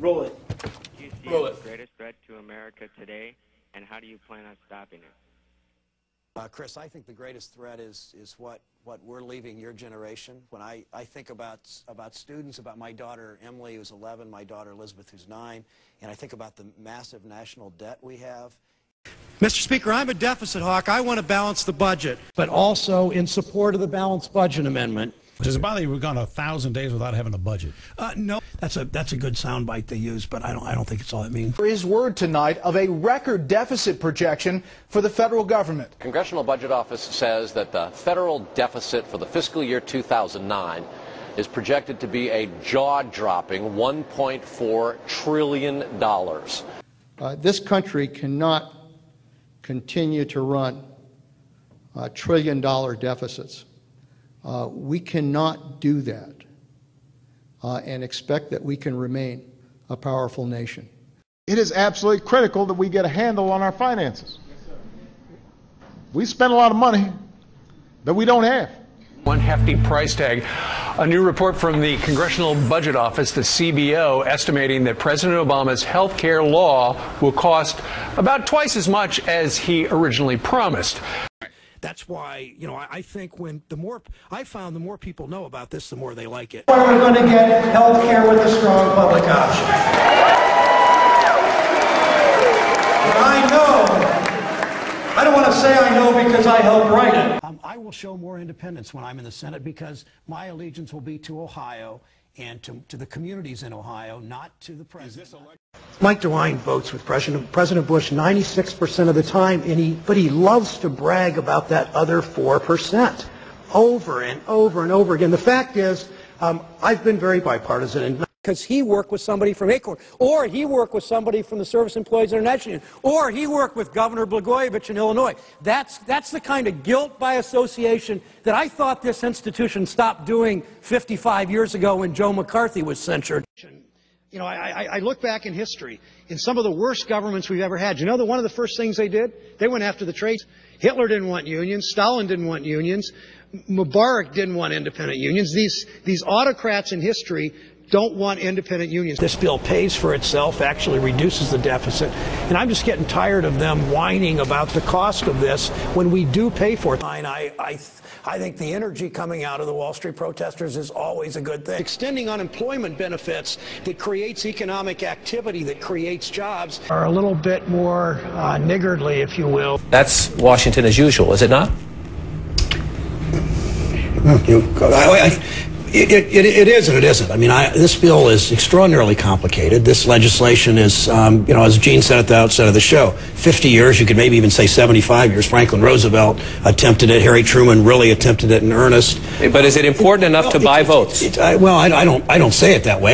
Roll it. Do you see Roll the it. greatest threat to America today, and how do you plan on stopping it? Chris, I think the greatest threat is what we're leaving your generation. When I think about students, about my daughter Emily, who's 11, my daughter Elizabeth, who's 9, and I think about the massive national debt we have. Mr. Speaker, I'm a deficit hawk. I want to balance the budget, but also in support of the balanced budget amendment. Does it bother you we've gone 1,000 days without having a budget? No, that's a good soundbite they use, but I don't think it's all it means. For his word tonight of a record deficit projection for the federal government. Congressional Budget Office says that the federal deficit for the fiscal year 2009 is projected to be a jaw-dropping $1.4 trillion. This country cannot continue to run trillion-dollar deficits. We cannot do that and expect that we can remain a powerful nation. It is absolutely critical that we get a handle on our finances. We spend a lot of money that we don't have. One hefty price tag. A new report from the Congressional Budget Office, the CBO, estimating that President Obama's health care law will cost about twice as much as he originally promised. That's why, I think the more people know about this, the more they like it. We're going to get health care with a strong public option. But I don't want to say I know because I helped write it. I will show more independence when I'm in the Senate because my allegiance will be to Ohio and to the communities in Ohio, not to the president. Mike DeWine votes with President Bush 96% of the time, but he loves to brag about that other 4% over and over and over again. The fact is, I've been very bipartisan because he worked with somebody from ACORN, or he worked with somebody from the Service Employees International Union, or he worked with Governor Blagojevich in Illinois. That's the kind of guilt by association that I thought this institution stopped doing 55 years ago when Joe McCarthy was censured. I look back in history, in some of the worst governments we've ever had. One of the first things they did? They went after the trades. Hitler didn't want unions. Stalin didn't want unions. Mubarak didn't want independent unions. These autocrats in history don't want independent unions. This bill pays for itself, actually reduces the deficit, and I'm just getting tired of them whining about the cost of this when we do pay for it. I think the energy coming out of the Wall Street protesters is always a good thing. Extending unemployment benefits that creates economic activity, that creates jobs, are a little bit more niggardly, if you will. That's Washington as usual, is it not? It is and it isn't. I mean, this bill is extraordinarily complicated. This legislation is, as Gene said at the outset of the show, 50 years, you could maybe even say 75 years. Franklin Roosevelt attempted it. Harry Truman really attempted it in earnest. But is it important enough to buy votes? I don't say it that way.